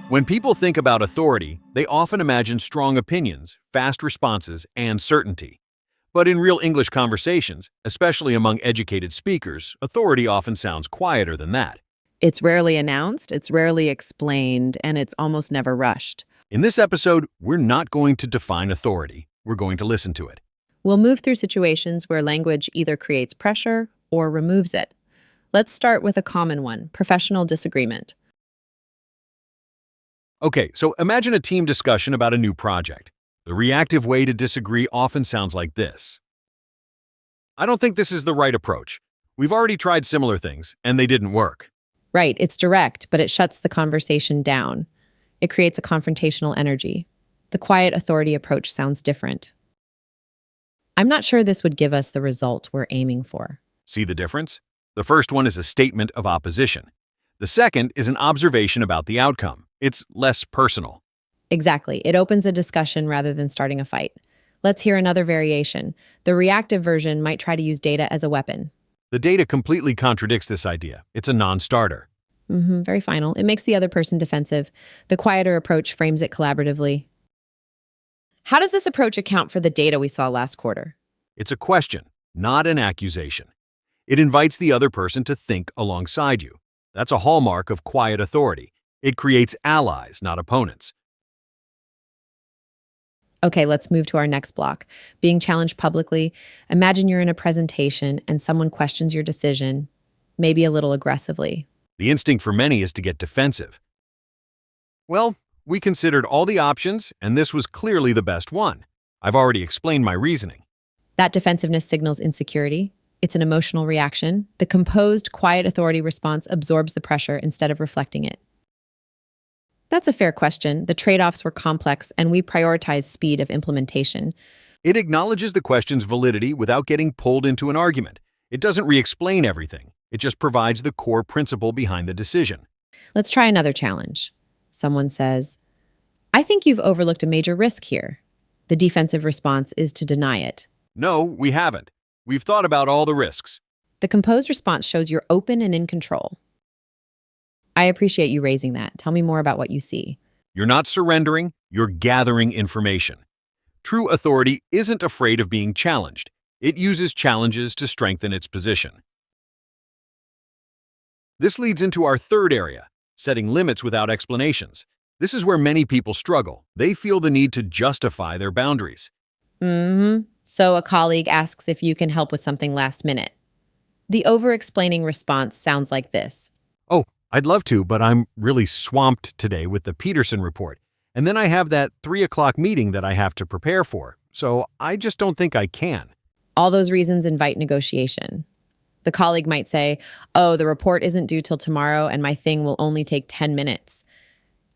When people think about authority, they often imagine strong opinions, fast responses, and certainty. But in real English conversations, especially among educated speakers, authority often sounds quieter than that. It's rarely announced, it's rarely explained, and it's almost never rushed. In this episode, we're not going to define authority. We're going to listen to it. We'll move through situations where language either creates pressure or removes it. Let's start with a common one, professional disagreement. Okay, so imagine a team discussion about a new project. The reactive way to disagree often sounds like this. I don't think this is the right approach. We've already tried similar things, and they didn't work. Right, it's direct, but it shuts the conversation down. It creates a confrontational energy. The quiet authority approach sounds different. I'm not sure this would give us the result we're aiming for. See the difference? The first one is a statement of opposition. The second is an observation about the outcome. It's less personal. Exactly. It opens a discussion rather than starting a fight. Let's hear another variation. The reactive version might try to use data as a weapon. The data completely contradicts this idea. It's a non-starter. Very final. It makes the other person defensive. The quieter approach frames it collaboratively. How does this approach account for the data we saw last quarter? It's a question, not an accusation. It invites the other person to think alongside you. That's a hallmark of quiet authority. It creates allies, not opponents. Okay, let's move to our next block. Being challenged publicly. Imagine you're in a presentation and someone questions your decision, maybe a little aggressively. The instinct for many is to get defensive. Well, we considered all the options, and this was clearly the best one. I've already explained my reasoning. That defensiveness signals insecurity. It's an emotional reaction. The composed, quiet authority response absorbs the pressure instead of reflecting it. That's a fair question. The trade-offs were complex, and we prioritized speed of implementation. It acknowledges the question's validity without getting pulled into an argument. It doesn't re-explain everything. It just provides the core principle behind the decision. Let's try another challenge. Someone says, I think you've overlooked a major risk here. The defensive response is to deny it. No, we haven't. We've thought about all the risks. The composed response shows you're open and in control. I appreciate you raising that. Tell me more about what you see. You're not surrendering, you're gathering information. True authority isn't afraid of being challenged. It uses challenges to strengthen its position. This leads into our third area, setting limits without explanations. This is where many people struggle. They feel the need to justify their boundaries. So a colleague asks if you can help with something last minute. The over-explaining response sounds like this. Oh, I'd love to, but I'm really swamped today with the Peterson report. And then I have that 3 o'clock meeting that I have to prepare for. So I just don't think I can. All those reasons invite negotiation. The colleague might say, oh, the report isn't due till tomorrow and my thing will only take 10 minutes.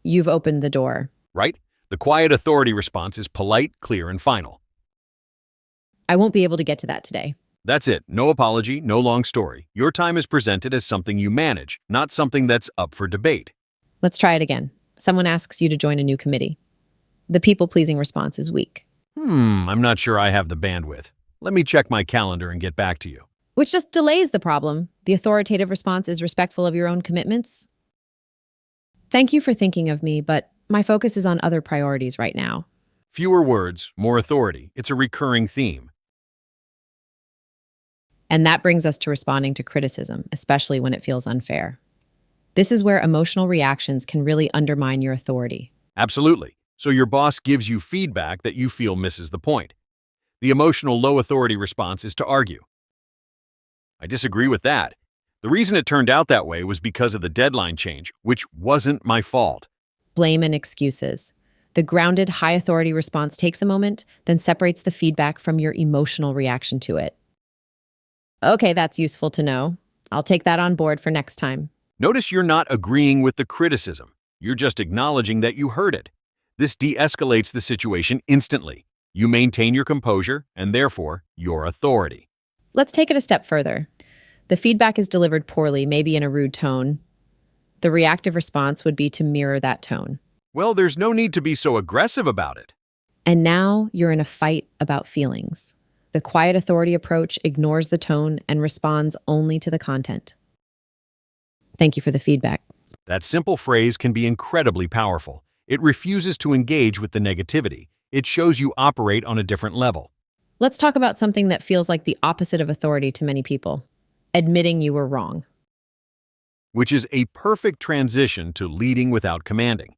You've opened the door. Right? The quiet authority response is polite, clear, and final. I won't be able to get to that today. That's it. No apology, no long story. Your time is presented as something you manage, not something that's up for debate. Let's try it again. Someone asks you to join a new committee. The people-pleasing response is weak. I'm not sure I have the bandwidth. Let me check my calendar and get back to you. Which just delays the problem. The authoritative response is respectful of your own commitments. Thank you for thinking of me, but my focus is on other priorities right now. Fewer words, more authority. It's a recurring theme. And that brings us to responding to criticism, especially when it feels unfair. This is where emotional reactions can really undermine your authority. Absolutely. So your boss gives you feedback that you feel misses the point. The emotional low authority response is to argue. I disagree with that. The reason it turned out that way was because of the deadline change, which wasn't my fault. Blame and excuses. The grounded, high authority response takes a moment, then separates the feedback from your emotional reaction to it. Okay, that's useful to know. I'll take that on board for next time. Notice you're not agreeing with the criticism. You're just acknowledging that you heard it. This de-escalates the situation instantly. You maintain your composure and therefore your authority. Let's take it a step further. The feedback is delivered poorly, maybe in a rude tone. The reactive response would be to mirror that tone. Well, there's no need to be so aggressive about it. And now you're in a fight about feelings. The quiet authority approach ignores the tone and responds only to the content. Thank you for the feedback. That simple phrase can be incredibly powerful. It refuses to engage with the negativity. It shows you operate on a different level, Let's talk about something that feels like the opposite of authority to many people: admitting you were wrong. which is a perfect transition to leading without commanding.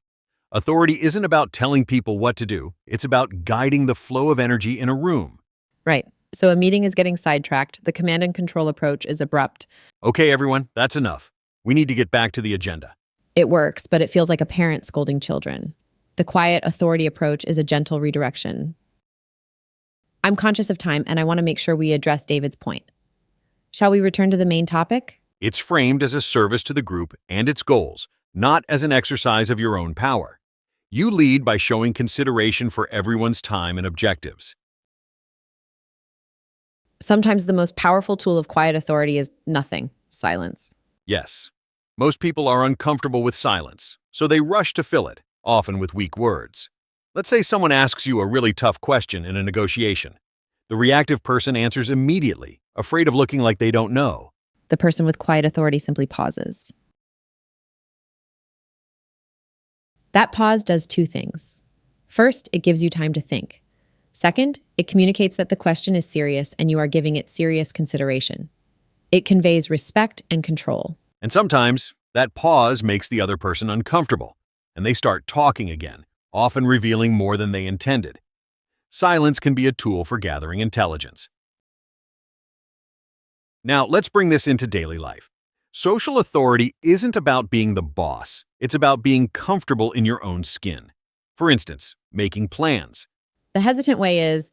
Authority isn't about telling people what to do, it's about guiding the flow of energy in a room. Right. So a meeting is getting sidetracked. The command and control approach is abrupt. Okay, everyone, that's enough. We need to get back to the agenda. It works, but it feels like a parent scolding children. The quiet authority approach is a gentle redirection. I'm conscious of time, and I want to make sure we address David's point. Shall we return to the main topic? It's framed as a service to the group and its goals, not as an exercise of your own power. You lead by showing consideration for everyone's time and objectives. Sometimes the most powerful tool of quiet authority is nothing: silence. Yes, most people are uncomfortable with silence, so they rush to fill it, often with weak words. Let's say someone asks you a really tough question in a negotiation. The reactive person answers immediately, afraid of looking like they don't know. The person with quiet authority simply pauses. That pause does two things. First, it gives you time to think. Second, it communicates that the question is serious and you are giving it serious consideration. It conveys respect and control. And sometimes, that pause makes the other person uncomfortable, and they start talking again, often revealing more than they intended. Silence can be a tool for gathering intelligence. Now, let's bring this into daily life. Social authority isn't about being the boss. It's about being comfortable in your own skin. For instance, making plans. The hesitant way is,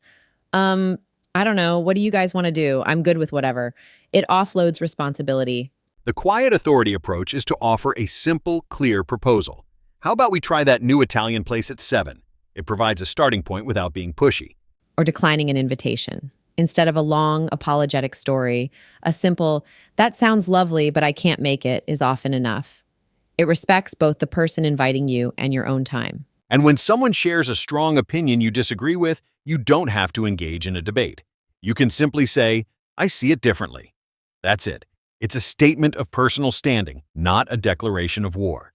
I don't know, what do you guys want to do? I'm good with whatever. It offloads responsibility. The quiet authority approach is to offer a simple, clear proposal. How about we try that new Italian place at 7? It provides a starting point without being pushy. Or declining an invitation. Instead of a long, apologetic story, a simple, "that sounds lovely, but I can't make it," is often enough. It respects both the person inviting you and your own time. And when someone shares a strong opinion you disagree with, you don't have to engage in a debate. You can simply say, "I see it differently." That's it. It's a statement of personal standing, not a declaration of war.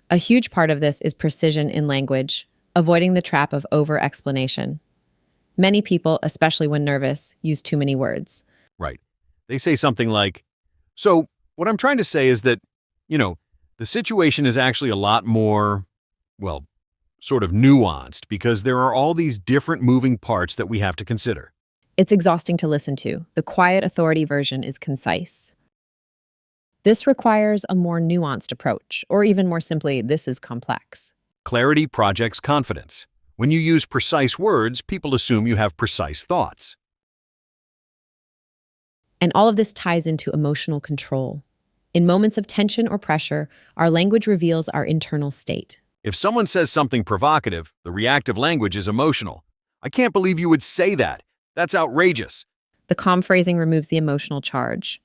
A huge part of this is precision in language, avoiding the trap of over-explanation. Many people, especially when nervous, use too many words. Right. They say something like, "So, what I'm trying to say is that, the situation is actually a lot more, well, sort of nuanced because there are all these different moving parts that we have to consider." It's exhausting to listen to. The quiet authority version is concise. This requires a more nuanced approach, or even more simply, this is complex. Clarity projects confidence. When you use precise words, people assume you have precise thoughts. And all of this ties into emotional control. In moments of tension or pressure, our language reveals our internal state. If someone says something provocative, the reactive language is emotional. "I can't believe you would say that. That's outrageous." The calm phrasing removes the emotional charge.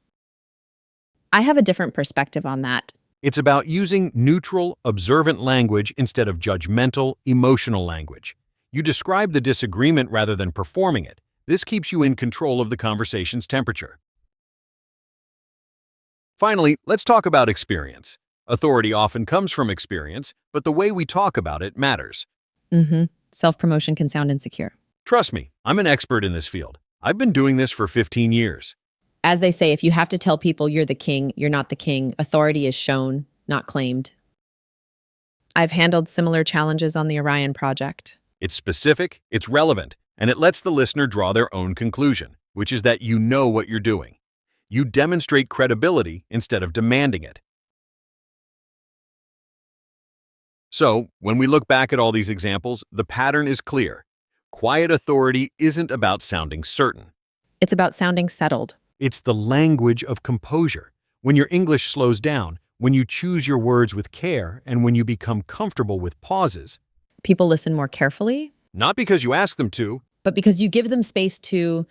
I have a different perspective on that. It's about using neutral, observant language instead of judgmental, emotional language. You describe the disagreement rather than performing it. This keeps you in control of the conversation's temperature. Finally, let's talk about experience. Authority often comes from experience, but the way we talk about it matters. Self-promotion can sound insecure. Trust me, I'm an expert in this field. I've been doing this for 15 years. As they say, if you have to tell people you're the king, you're not the king. Authority is shown, not claimed. I've handled similar challenges on the Orion project. It's specific, it's relevant, and it lets the listener draw their own conclusion, which is that you know what you're doing. You demonstrate credibility instead of demanding it. So, when we look back at all these examples, the pattern is clear. Quiet authority isn't about sounding certain. It's about sounding settled. It's the language of composure. When your English slows down, when you choose your words with care, and when you become comfortable with pauses. People listen more carefully, Not because you ask them to, but because you give them space to